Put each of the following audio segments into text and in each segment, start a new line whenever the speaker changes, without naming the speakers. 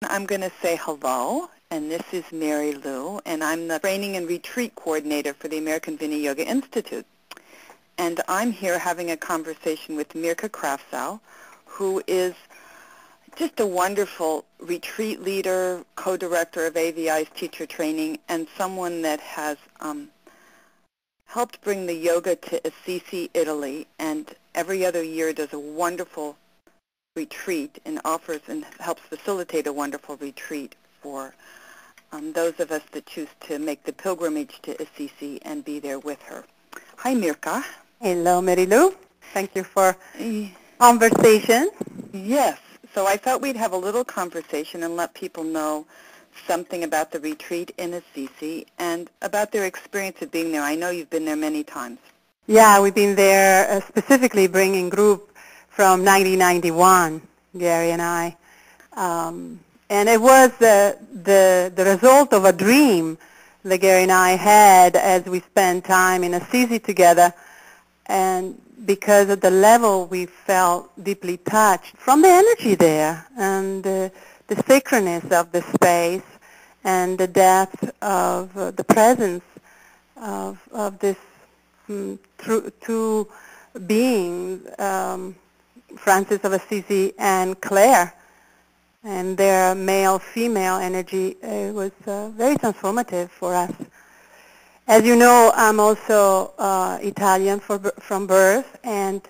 I'm going to say hello, and this is Mary Lou, and I'm the Training and Retreat Coordinator for the American Viniyoga Institute. And I'm here having a conversation with Mirka Kraftsow, who is just a wonderful retreat leader, co-director of AVI's teacher training, and someone that has helped bring the yoga to Assisi, Italy, and every other year does a wonderful retreat and offers and helps facilitate a wonderful retreat for those of us that choose to make the pilgrimage to Assisi and be there with her. Hi, Mirka.
Hello, Mary Lou. Thank you for conversation.
Yes. So I thought we'd have a little conversation and let people know something about the retreat in Assisi and about their experience of being there. I know you've been there many times.
Yeah, we've been there specifically bringing group from 1991, Gary and I. And it was the result of a dream that Gary and I had as we spent time in Assisi together. And because of the level we felt deeply touched from the energy there and the sacredness of the space and the depth of the presence of this two beings, Francis of Assisi and Claire, and their male-female energy was very transformative for us. As you know, I'm also Italian from birth and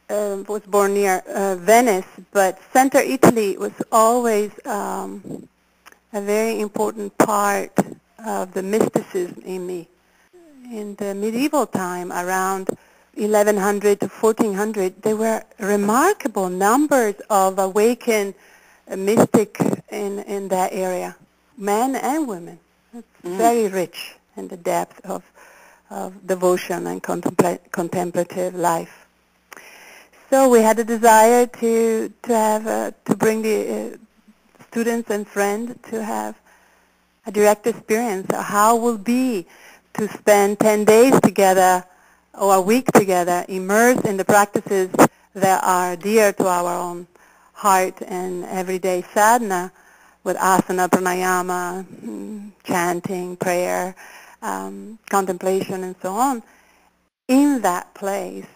was born near Venice, but Center Italy was always a very important part of the mysticism in me. In the medieval time, around 1100 to 1400, there were remarkable numbers of awakened mystics in that area, men and women. It's very rich in the depth of devotion and contemplative life. So we had a desire to bring the students and friends to have a direct experience of how it will be to spend 10 days together or a week together, immersed in the practices that are dear to our own heart and everyday sadhana, with asana, pranayama, chanting, prayer, contemplation, and so on, in that place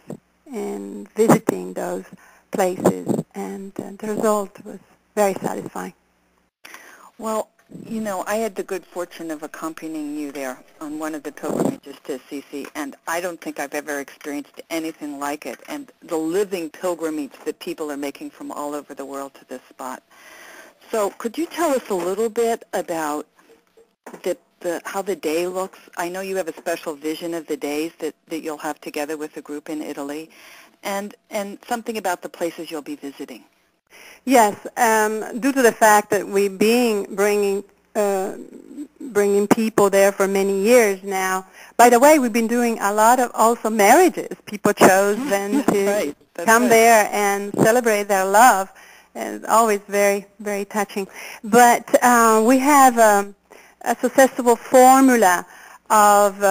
and visiting those places. And the result was very satisfying.
Well, you know, I had the good fortune of accompanying you there on one of the pilgrimages to Assisi, and I don't think I've ever experienced anything like it, and the living pilgrimage that people are making from all over the world to this spot. So could you tell us a little bit about how the day looks? I know you have a special vision of the days that you'll have together with the group in Italy, and something about the places you'll be visiting.
Yes, due to the fact that we've been bringing people there for many years now. By the way, we've been doing a lot of also marriages. People chose then to come there and celebrate their love. And it's always very, very touching. But we have a successful formula of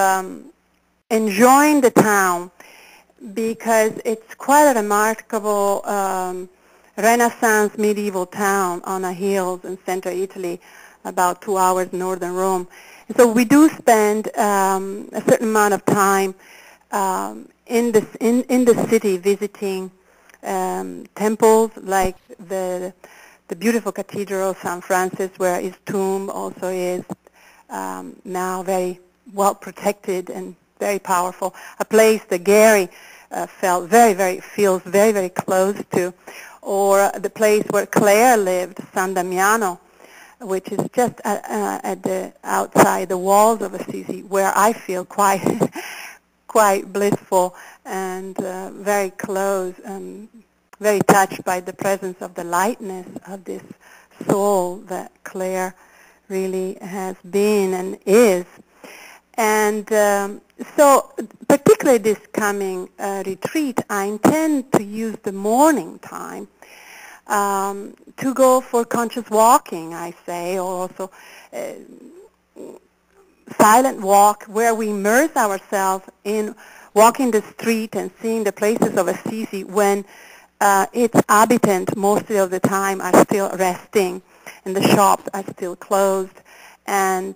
enjoying the town because it's quite a remarkable Renaissance medieval town on the hills in Central Italy, about 2 hours northern Rome. And so we do spend a certain amount of time in the city visiting temples like the beautiful Cathedral of St. Francis, where his tomb also is now very well protected and very powerful. A place that Gary feels very, very close to. Or the place where Claire lived, San Damiano, which is just at the outside the walls of Assisi, where I feel quite blissful and very close and very touched by the presence of the lightness of this soul that Claire really has been and is. And so particularly this coming retreat, I intend to use the morning time to go for conscious walking, I say, or also silent walk where we immerse ourselves in walking the street and seeing the places of Assisi when its inhabitants most of the time are still resting and the shops are still closed, and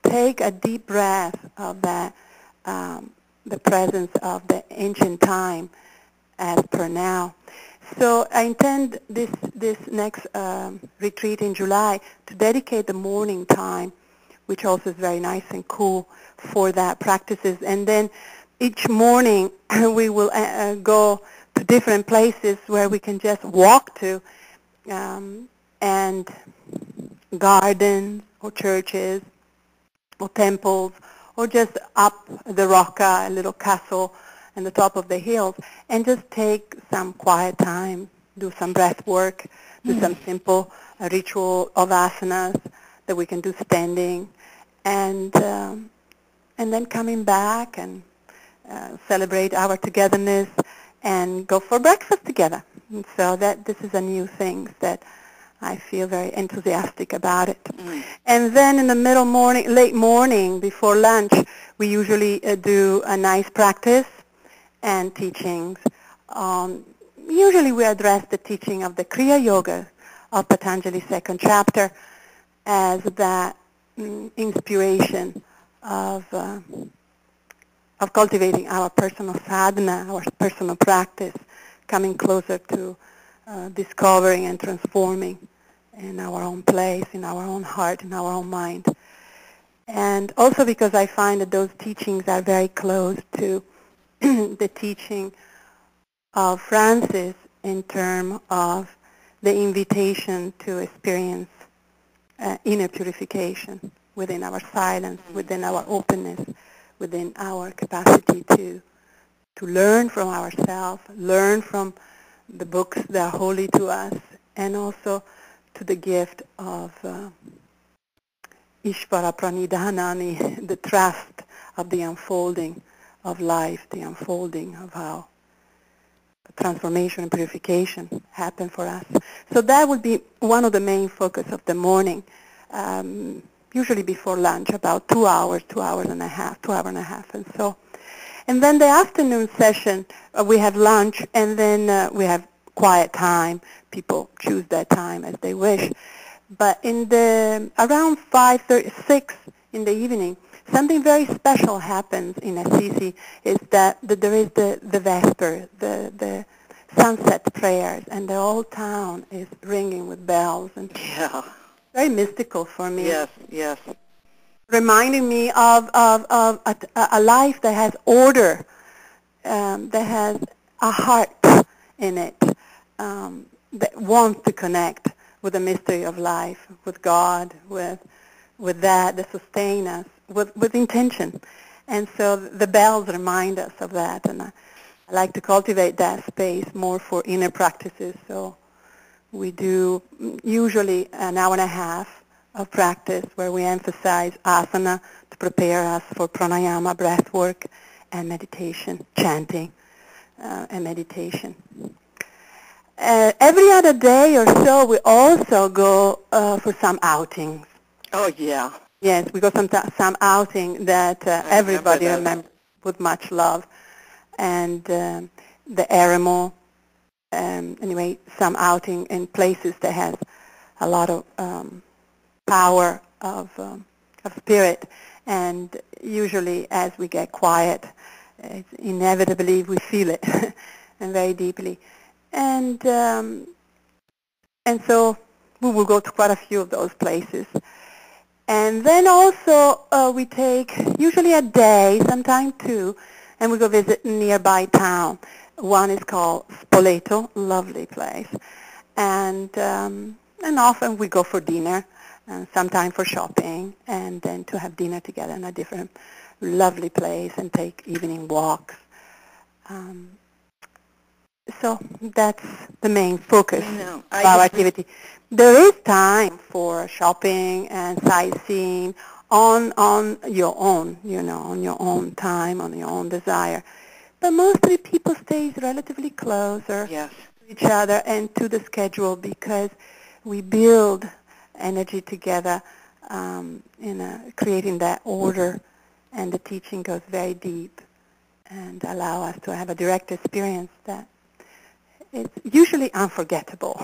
take a deep breath of that, the presence of the ancient time as per now. So I intend this next retreat in July to dedicate the morning time, which also is very nice and cool for that practices. And then each morning we will go to different places where we can just walk to, and gardens or churches or temples, or just up the Rocca, a little castle on the top of the hills, and just take some quiet time, do some breath work, do some simple ritual of asanas that we can do standing, and then coming back and celebrate our togetherness and go for breakfast together. And so that this is a new thing that I feel very enthusiastic about it. And then in the late morning, before lunch, we usually do a nice practice and teachings. Usually we address the teaching of the Kriya Yoga of Patanjali's second chapter as that inspiration of cultivating our personal sadhana, our personal practice, coming closer to discovering and transforming in our own place, in our own heart, in our own mind. And also because I find that those teachings are very close to the teaching of Francis in terms of the invitation to experience inner purification within our silence, within our openness, within our capacity to learn from ourselves, learn from the books that are holy to us, and also to the gift of Ishvara Pranidhanani, the trust of the unfolding of life, the unfolding of how transformation and purification happen for us. So that would be one of the main focus of the morning, usually before lunch, about 2 hours, 2 hours and a half, 2 hours and a half, and so. And then the afternoon session, we have lunch, and then we have quiet time. People choose that time as they wish. But in around 5:36 in the evening, something very special happens in Assisi. Is that there is the Vesper, the sunset prayers, and the whole town is ringing with bells, and very mystical for me.
Yes.
Reminding me of a life that has order, that has a heart in it, that wants to connect with the mystery of life, with God, with that sustain us, with intention. And so the bells remind us of that, and I like to cultivate that space more for inner practices. So we do usually an hour and a half of practice where we emphasize asana to prepare us for pranayama, breath work, and meditation, chanting, and meditation. Every other day or so, we also go for some outings.
Oh, yeah.
Yes, we go some outing that everybody remembers with much love. And the Eremo, anyway, some outing in places that has a lot of power of spirit. And usually as we get quiet, inevitably we feel it and very deeply. And so we will go to quite a few of those places. And then also we take usually a day, sometimes two, and we go visit a nearby town. One is called Spoleto, lovely place. And often we go for dinner, and sometimes for shopping, and then to have dinner together in a different lovely place and take evening walks. So that's the main focus of our activity. There is time for shopping and sightseeing on your own, on your own time, on your own desire. But mostly people stay relatively closer to each other and to the schedule because we build energy together in creating that order, and the teaching goes very deep and allow us to have a direct experience that it's usually unforgettable.